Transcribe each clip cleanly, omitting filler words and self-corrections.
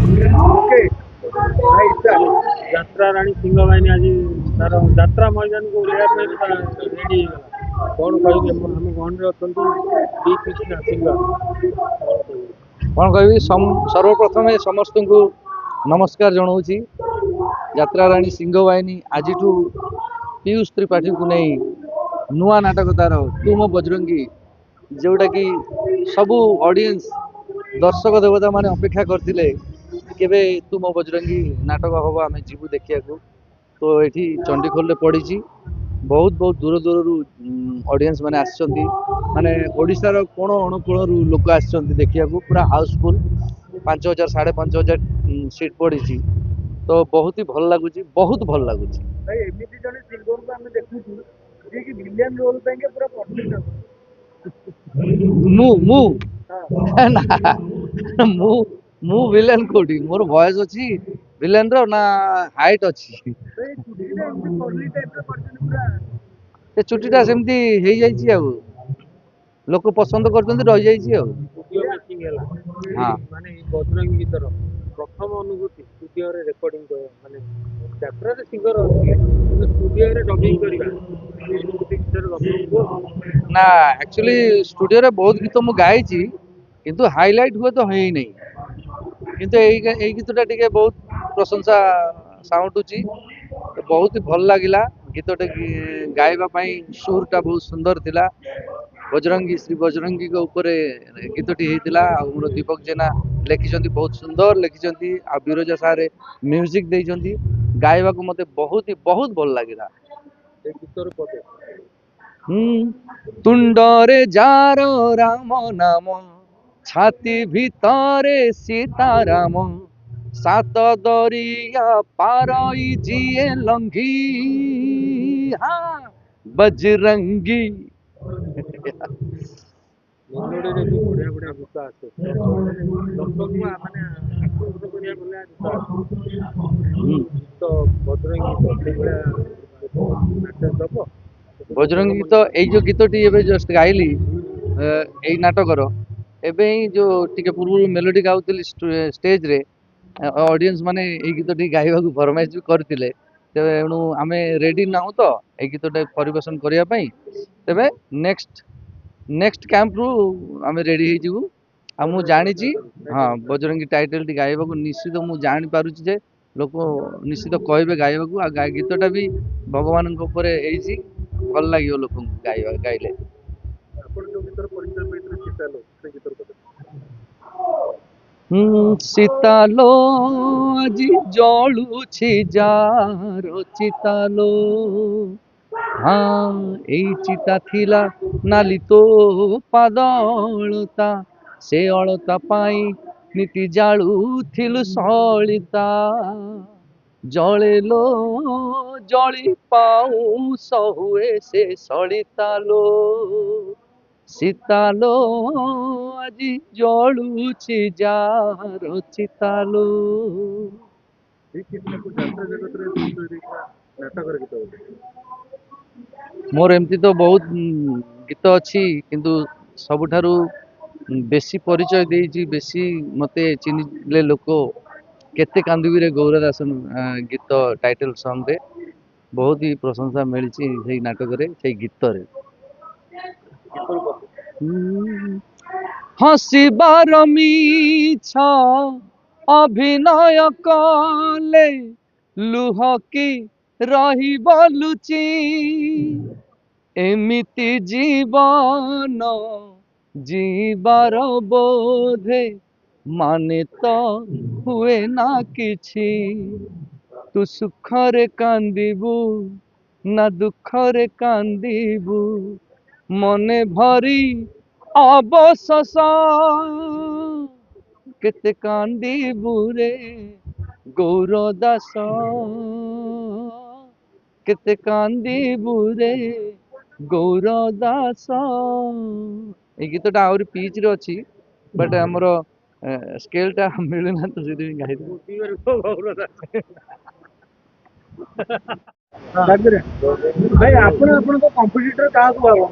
Okay भाई यात्रा राणी सिंह बाहिनी आज तार यात्रा मैदान को रेडी कौन कह आम गहन डी कृष्णा सिंगर कौन कह सर्वप्रथमे समस्त को नमस्कार जनाऊँगी। यात्रा राणी सिंह बाहिनी आज पीयूष त्रिपाठी को नहीं नुआ नाटक तार तू मो बजरंगी जोटा कि सबू ऑडियंस दर्शक देवता माने अपेक्षा करथिले केबे तू मो बजरंगी नाटक हम आम जीवु देखिया को। तो ये चंडीखोल पड़ी बहुत बहुत दूर दूर ऑडियंस माने आसछंती माने ओडिशार कोण अणुकोण लोक आसछंती देखिया को। पूरा हाउसफुल 5000 5,500 सीट पड़ी तो बहुत ही भल लगुच बहुत भल लगुच। भाई एमिति जने सिंगर को हम देखु जे कि विलेन रोल पे के पूरा परफेक्ट मु मु हां ना मु विलेन कोठी मोर वॉइस अछि विलेन रो ना हाइट अछि। भाई छुट्टी रे एमिति करली टाइप रे करछन पूरा से छुट्टीटा सेमती हो जाइए आ लोक पसंद कर रही जाइए हाँ माने बजरंगी गीतर प्रथम अनुभूति स्टूडियो रे रिकॉर्डिंग माने यात्रा रे सिंगर स्टूडियो रे डबिंग करबा अनुभूति गीतर ना एक्चुअली स्टूडियो रे बहुत गीत मु गाई किंतु हाईलाइट हुए तो है ही नहीं किंतु यही गीतटा टिके बहुत प्रशंसा साउंडुची तो बहुत ही भल लगिला गीतटे गाइबा पई सुरटा बहुत सुंदर थिला। बजरंगी श्री बजरंगी के ऊपर गीतटी होता आमर दीपक जेना लिखिं बहुत सुंदर लिखिं आ विरोजा सारे म्यूजिक देइछंती गाइबा को मते बहुत भल लगिला। गीतर पदे तुंडरे जार राम नाम छाती भितरे सीताराम सात दरिया पारई जिए लंघी हाँ बजरंगी मेलोडी रे भी बढ़िया बढ़िया गीत आसे दर्शक को माने आकर्षित करिया गले तो बजरंगी तो सेभलिया नाटक दबो बजरंगी तो यही जो गीतटी एबे जस्ट गाइली यही नाटकर एबे ही जो टिके पूर्व मेलोडी गाउतली स्टेज रे ऑडियंस माने यही गीतटी गाइबा को फरमाइश भी करथिले तेबे एणु आमे रेडी नाहु तो यही गीतटे परिवेशन करिया पई तेबे नेक्स्ट कैंप रु आमे रेडी हे जिवु आ मु जानि छी। हाँ बजरंगी टाइटल टी गाइबा को निश्चित मु जानि पारु छी जे लोक निश्चित कहबे गाइबा को आ गीतटा भी भगवान को ऊपर एइची भल लागियो लोक गाइबा गाइले आपण जो गीतर परिचय पैत्र चितालो से गीतर पदे सीतालो আজি जळुछि जार चितालो हाँ एई चिता थिला नाली तो पादलता से अलता पाई नीति जाळुथिलु सलिता जळेलो जळी पाऊ सहुए से सलितालो सीतालो আজি जळुछि जार चितालो ये कितना को यात्रा जगत रे तो देखा नाटक रे गीत मोर एमती तो बहुत गीत अच्छी किंतु सबुठारु बेसी परिचय देइछि बेसी मते चिनिले लोक केते कांदुबी रे गौरदासन गीत टाइटल सॉन्ग रे बहुत ही प्रशंसा मिली से नाटक रे से गीत रे हसिबार मिछ अभिनय कले लुह की रहिब लुचि एमिति जीवन जीवार बोधे माने तो हुए ना किछि तू सुखरे कांदिबू ना दुखरे कांदिबू मने भरी अवशोष केते कांदिबू रे गौरदास केते कांदिबू रे गौरदास ए गीतटा आउरी पिच रे अछि बट हमर स्केल टा मिलना तो सीधे गाई भाई आपण आपण को कंपटीटर का को भाबो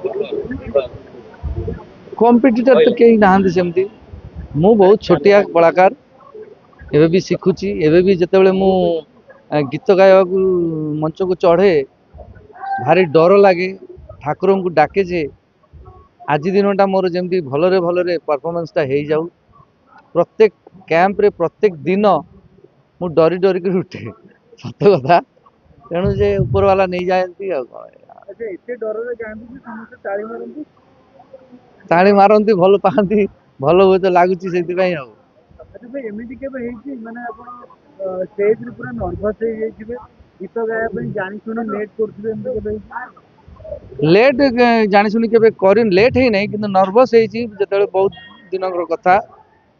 कॉम्पिटिटर तो कहीं ना सेमती मु बहुत छोटिया कलाकार ଏବେ ବି ଶିଖୁଛି। ଏବେ ବି ଯେତେବେଳେ ମୁଁ ଗୀତ ଗାଇବାକୁ ମଞ୍ଚକୁ ଚଢ଼େ ଭାରି ଡର ଲାଗେ, ଠାକୁରଙ୍କୁ ଡାକେ ଯେ ଆଜି ଦିନଟା ମୋର ଯେମିତି ଭଲରେ ଭଲରେ ପରଫର୍ମାନ୍ସଟା ହେଇଯାଉ। ପ୍ରତ୍ୟେକ କ୍ୟାମ୍ପରେ ପ୍ରତ୍ୟେକ ଦିନ ମୁଁ ଡରି ଡରିକି ଉଠେ, ସତ କଥା। ତେଣୁ ଯେ ଉପରବାଲା ନେଇଯାଆନ୍ତି ଆଉ କ'ଣ। ଆଚ୍ଛା, ଏତେ ଡରରେ ଗାଆନ୍ତି ଯେ ସମସ୍ତେ ତାଳି ମାରନ୍ତି। ତାଳି ମାରନ୍ତି, ଭଲ ପାଆନ୍ତି, ଭଲ ହୁଏତ ଲାଗୁଛି ସେଇଥିପାଇଁ ଆଉ। ଆଚ୍ଛା ଭାଇ, ଏମିତି କେବେ ହେଇଛି ମାନେ ଆପଣ ଷ୍ଟେଜରେ ପୁରା ନର୍ଭସ୍ ହେଇଯାଇଥିବେ, ଗୀତ ଗାଇବା ପାଇଁ ଜାଣି ଶୁଣି ଲେଟ୍ କରୁଥିବେ, ଏମିତି କେବେ ହେଇଛି? ଲେଟ୍ ଜାଣି ଶୁଣି କେବେ କରିନି, ଲେଟ୍ ହେଇନାହିଁ, କିନ୍ତୁ ନର୍ଭସ୍ ହେଇଛି ଯେତେବେଳେ ବହୁତ ଦିନର କଥା।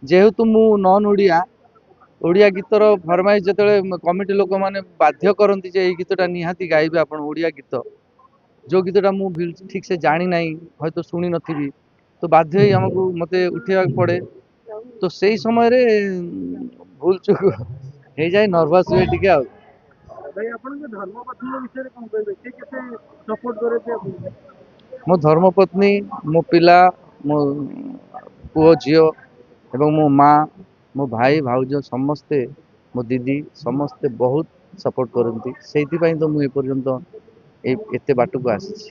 ଯେହେତୁ ମୁଁ ନନ୍ ଓଡ଼ିଆ, ଓଡ଼ିଆ ଗୀତର ଫରମାଇଶ ଯେତେବେଳେ କମିଟି ଲୋକମାନେ ବାଧ୍ୟ କରନ୍ତି ଯେ ଏଇ ଗୀତଟା ନିହାତି ଗାଇବେ ଆପଣ, ଓଡ଼ିଆ ଗୀତ, ଯେଉଁ ଗୀତଟା ମୁଁ ଠିକ୍ ସେ ଜାଣିନାହିଁ, ହয়তো ଶୁଣି ନଥିବି, ତ ବାଧ୍ୟ ହେଇ ମୋତେ ଉଠେଇବାକୁ ପଡ଼େ। ତ ସେଇ ସମୟରେ ଭୁଲ ଚୁକ୍ ହେଇଯାଏ, ନର୍ଭସ୍ ହୁଏ ଟିକେ ଆଉ। ଭାଇ, ଆପଣଙ୍କ ଧର୍ମପତ୍ନୀଙ୍କ ବିଷୟରେ କ'ଣ କହିବେ? ସେ କେତେ ସପୋର୍ଟ କରନ୍ତି ଆପଣଙ୍କୁ? ମୋ ଧର୍ମପତ୍ନୀ, ମୋ ପିଲା, ମୋ ପୁଅ ଝିଅ ଏବଂ ମୋ ମା, ମୋ ଭାଇ ଭାଉଜ ସମସ୍ତେ, ମୋ ଦିଦି ସମସ୍ତେ ବହୁତ ସପୋର୍ଟ କରନ୍ତି। ସେଇଥିପାଇଁ ତ ମୁଁ ଏପର୍ଯ୍ୟନ୍ତ ଏତେ ବାଟକୁ ଆସିଛି।